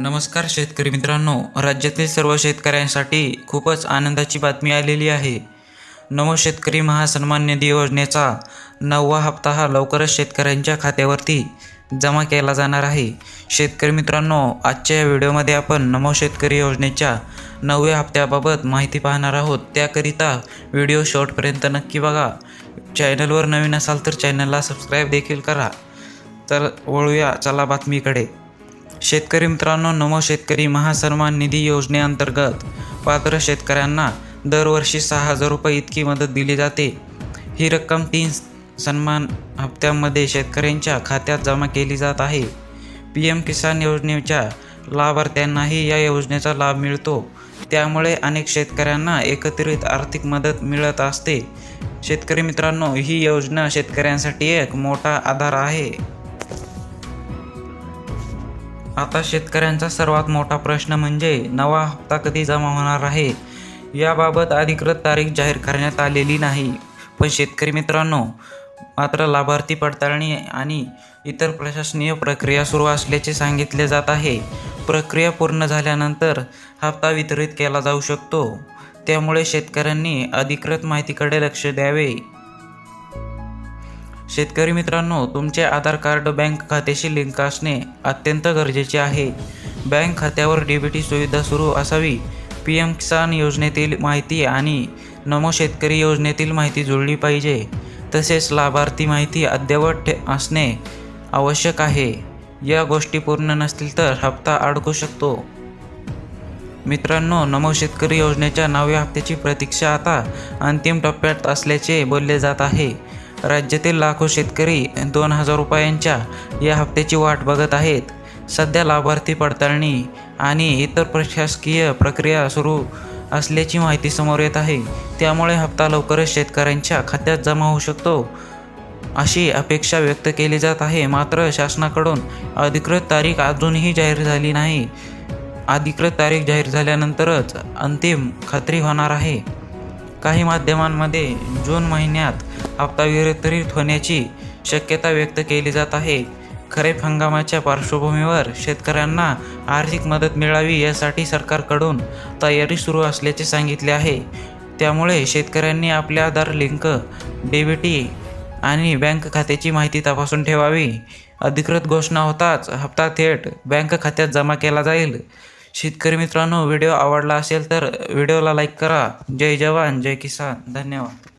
नमस्कार शेतकरी मित्रांनो, राज्यातील सर्व शेतकऱ्यांसाठी खूपच आनंदाची बातमी आलेली आहे. नमो शेतकरी महासन्मान निधी योजनेचा 9वा हप्ता हा लवकरच शेतकऱ्यांच्या खात्यावरती जमा केला जाणार आहे. शेतकरी मित्रांनो, आजच्या या व्हिडिओमध्ये आपण नमो शेतकरी योजनेच्या 9व्या हप्त्याबाबत माहिती पाहणार आहोत. त्याकरिता व्हिडिओ शेवटपर्यंत नक्की बघा. चॅनलवर नवीन असाल तर चॅनलला सबस्क्राईब देखील करा. तर वळूया चला बातमीकडे. शेतकरी मित्रांनो, नमो शेतकरी महासन्मान निधी योजनेअंतर्गत पात्र शेतकऱ्यांना दरवर्षी 6,000 रुपये इतकी मदत दिली जाते. ही रक्कम 3 सन्मान हप्त्यांमध्ये शेतकऱ्यांच्या खात्यात जमा केली जात आहे. PM किसान योजनेच्या लाभार्थ्यांनाही या योजनेचा लाभ मिळतो. त्यामुळे अनेक शेतकऱ्यांना एकत्रित आर्थिक मदत मिळत असते. शेतकरी मित्रांनो, ही योजना शेतकऱ्यांसाठी एक मोठा आधार आहे. आता शेतकऱ्यांचा सर्वात मोठा प्रश्न म्हणजे 9वा हप्ता कधी जमा होणार आहे. याबाबत अधिकृत तारीख जाहीर करण्यात आलेली नाही. पण शेतकरी मित्रांनो, मात्र लाभार्थी पडताळणी आणि इतर प्रशासकीय प्रक्रिया सुरू असल्याचे सांगितले जात आहे. प्रक्रिया पूर्ण झाल्यानंतर हप्ता वितरित केला जाऊ शकतो. त्यामुळे शेतकऱ्यांनी अधिकृत माहितीकडे लक्ष द्यावे. शेतकरी मित्रांनो, तुमचे आधार कार्ड बँक खात्याशी लिंक असणे अत्यंत गरजेचे आहे. बँक खात्यावर DBT सुविधा सुरू असावी. PM किसान योजनेतील माहिती आणि नमो शेतकरी योजनेतील माहिती जुळली पाहिजे. तसेच लाभार्थी माहिती अद्ययावत असणे आवश्यक आहे. या गोष्टी पूर्ण नसतील तर हप्ता अडकू शकतो. मित्रांनो, नमो शेतकरी योजनेच्या 9व्या हप्त्याची प्रतीक्षा आता अंतिम टप्प्यात असल्याचे बोलले जात आहे. राज्यातील लाखो शेतकरी 2,000 रुपयांच्या या हप्त्याची वाट बघत आहेत. सध्या लाभार्थी पडताळणी आणि इतर प्रशासकीय प्रक्रिया सुरू असल्याची माहिती समोर येत आहे. त्यामुळे हप्ता लवकरच शेतकऱ्यांच्या खात्यात जमा होऊ शकतो अशी अपेक्षा व्यक्त केली जात आहे. मात्र शासनाकडून अधिकृत तारीख अजूनही जाहीर झाली नाही. अधिकृत तारीख जाहीर झाल्यानंतरच अंतिम खात्री होणार आहे. काही माध्यमांमध्ये जून महिन्यात हप्ता वितरित होण्याची शक्यता व्यक्त केली जात आहे. खरीप हंगामाच्या पार्श्वभूमीवर शेतकऱ्यांना आर्थिक मदत मिळावी यासाठी सरकारकडून तयारी सुरू असल्याचे सांगितले आहे. त्यामुळे शेतकऱ्यांनी आपले आधार लिंक, DBT आणि बँक खात्याची माहिती तपासून ठेवावी. अधिकृत घोषणा होताच हप्ता थेट बँक खात्यात जमा केला जाईल. शेतकरी मित्रांनो, व्हिडिओ आवडला असेल तर व्हिडिओला लाईक करा. जय जवान जय किसान. धन्यवाद.